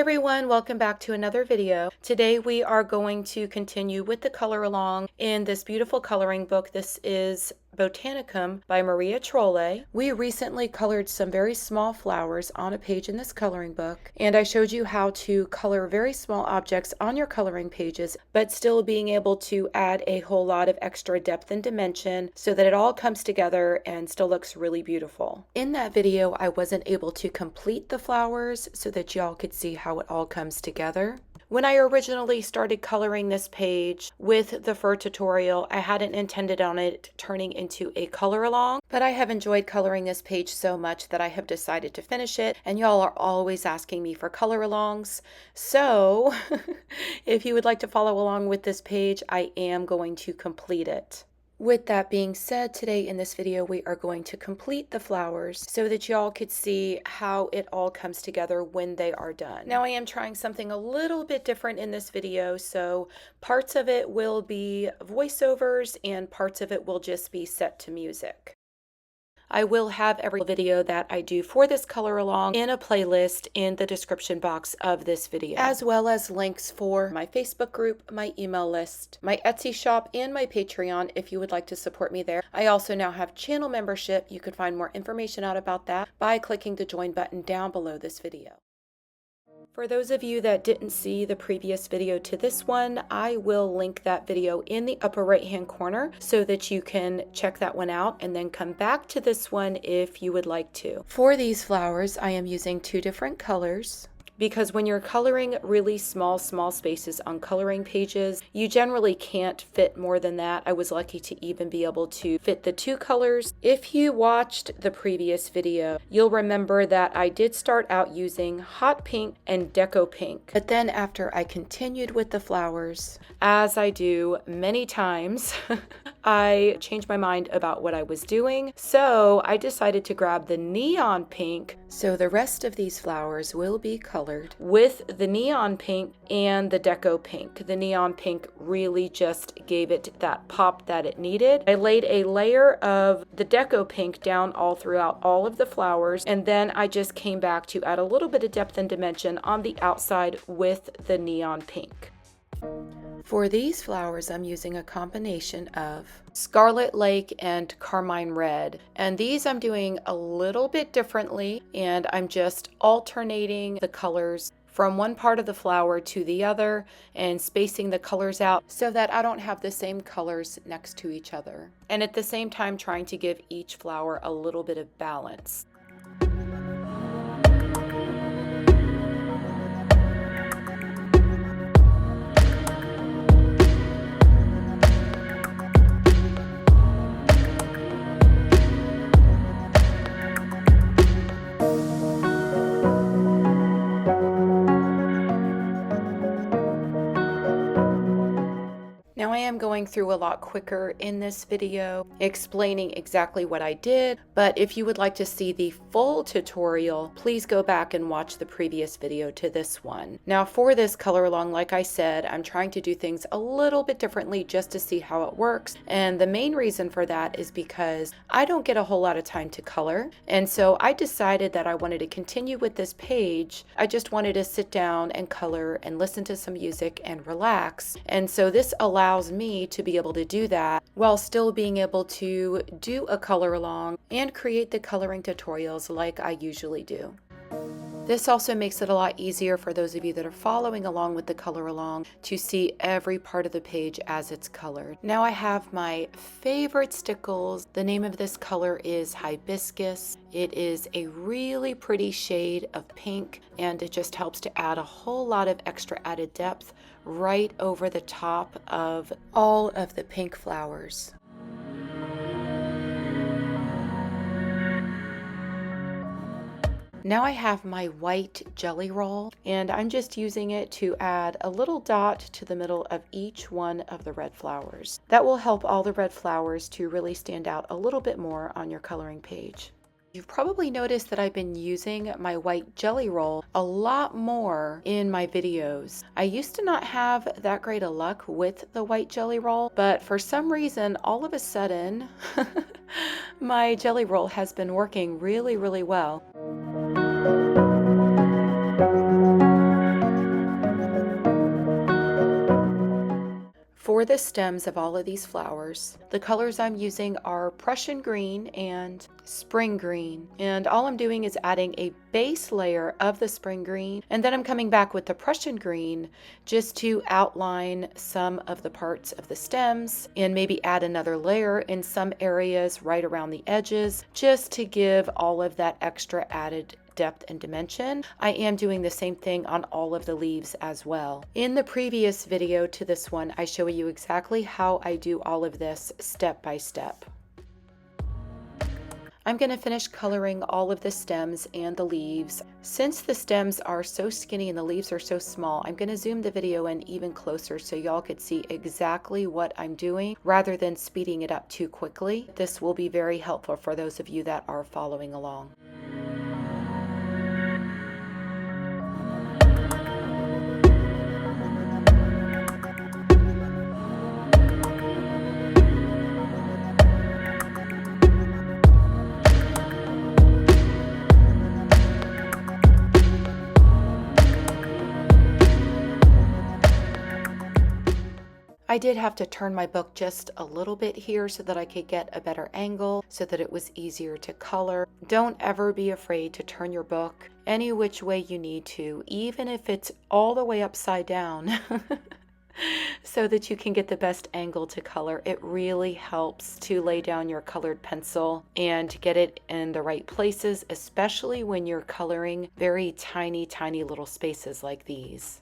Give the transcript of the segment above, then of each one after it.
everyone, welcome back to another video. Today we are going to continue with the color along in this beautiful coloring book. This is Botanicum by Maria Trolle. We recently colored some very small flowers on a page in this coloring book, and I showed you how to color very small objects on your coloring pages, but still being able to add a whole lot of extra depth and dimension so that it all comes together and still looks really beautiful. In that video, I wasn't able to complete the flowers so that y'all could see how it all comes together. When I originally started coloring this page with the fur tutorial, I hadn't intended on it turning into a color along, but I have enjoyed coloring this page so much that I have decided to finish it, and y'all are always asking me for color alongs. So if you would like to follow along with this page, I am going to complete it. With that being said, today in this video we are going to complete the flowers so that y'all could see how it all comes together when they are done. Now I am trying something a little bit different in this video, so parts of it will be voiceovers and parts of it will just be set to music. I will have every video that I do for this color along in a playlist in the description box of this video, as well as links for my Facebook group, my email list, my Etsy shop, and my Patreon if you would like to support me there. I also now have channel membership. You can find more information out about that by clicking the join button down below this video. For those of you that didn't see the previous video to this one, I will link that video in the upper right hand corner so that you can check that one out and then come back to this one if you would like to. For these flowers, I am using two different colors, because when you're coloring really small spaces on coloring pages, you generally can't fit more than that. I was lucky to even be able to fit the two colors. If you watched the previous video, you'll remember that I did start out using hot pink and deco pink. But then after I continued with the flowers, as I do many times, I changed my mind about what I was doing. So I decided to grab the neon pink. So the rest of these flowers will be colored with the neon pink and the deco pink. The neon pink really just gave it that pop that it needed. I laid a layer of the deco pink down all throughout all of the flowers, and then I just came back to add a little bit of depth and dimension on the outside with the neon pink. For these flowers, I'm using a combination of Scarlet Lake and Carmine Red. And these I'm doing a little bit differently, and I'm just alternating the colors from one part of the flower to the other and spacing the colors out so that I don't have the same colors next to each other. And at the same time trying to give each flower a little bit of balance. Now I am going through a lot quicker in this video, explaining exactly what I did, but if you would like to see the full tutorial, please go back and watch the previous video to this one. Now for this color along, like I said, I'm trying to do things a little bit differently just to see how it works, and the main reason for that is because I don't get a whole lot of time to color, and so I decided that I wanted to continue with this page. I just wanted to sit down and color and listen to some music and relax, and so this allows me to be able to do that while still being able to do a color along and create the coloring tutorials like I usually do. This also makes it a lot easier for those of you that are following along with the color along to see every part of the page as it's colored. Now I have my favorite stickles. The name of this color is Hibiscus. It is a really pretty shade of pink, and it just helps to add a whole lot of extra added depth right over the top of all of the pink flowers. Now I have my white jelly roll, and I'm just using it to add a little dot to the middle of each one of the red flowers. That will help all the red flowers to really stand out a little bit more on your coloring page. You've probably noticed that I've been using my white jelly roll a lot more in my videos. I used to not have that great of luck with the white jelly roll, but for some reason, all of a sudden, my jelly roll has been working really, really well. For the stems of all of these flowers, the colors I'm using are Prussian green and spring green. And all I'm doing is adding a base layer of the spring green, and then I'm coming back with the Prussian green just to outline some of the parts of the stems and maybe add another layer in some areas right around the edges, just to give all of that extra added depth and dimension. I am doing the same thing on all of the leaves as well. In the previous video to this one, I show you exactly how I do all of this step by step. I'm going to finish coloring all of the stems and the leaves. Since the stems are so skinny and the leaves are so small, I'm going to zoom the video in even closer so y'all could see exactly what I'm doing rather than speeding it up too quickly. This will be very helpful for those of you that are following along. I did have to turn my book just a little bit here so that I could get a better angle so that it was easier to color. Don't ever be afraid to turn your book any which way you need to, even if it's all the way upside down, so that you can get the best angle to color. It really helps to lay down your colored pencil and get it in the right places, especially when you're coloring very tiny, tiny little spaces like these.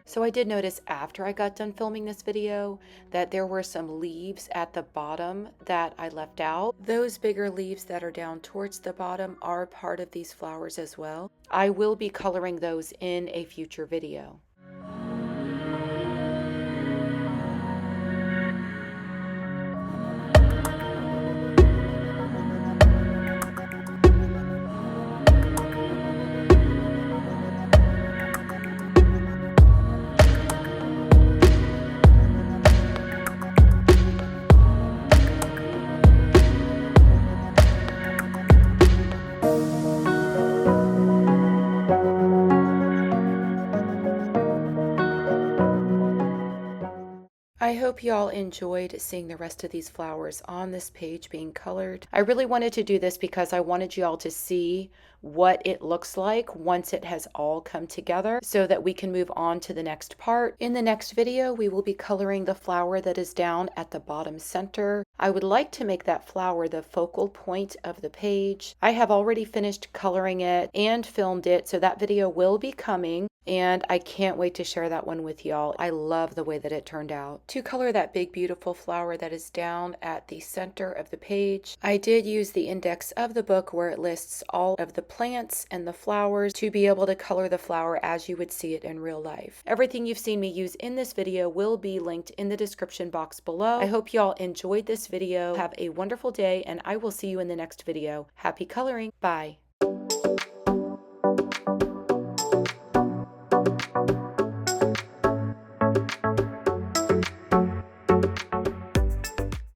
So I did notice after I got done filming this video that there were some leaves at the bottom that I left out. Those bigger leaves that are down towards the bottom are part of these flowers as well. I will be coloring those in a future video. I hope y'all enjoyed seeing the rest of these flowers on this page being colored. I really wanted to do this because I wanted y'all to see what it looks like once it has all come together so that we can move on to the next part. In the next video, we will be coloring the flower that is down at the bottom center. I would like to make that flower the focal point of the page. I have already finished coloring it and filmed it, so that video will be coming. And I can't wait to share that one with y'all. I love the way that it turned out. To color that big beautiful flower that is down at the center of the page, I did use the index of the book where it lists all of the plants and the flowers to be able to color the flower as you would see it in real life. Everything you've seen me use in this video will be linked in the description box below. I hope y'all enjoyed this video. Have a wonderful day, and I will see you in the next video. Happy coloring. Bye.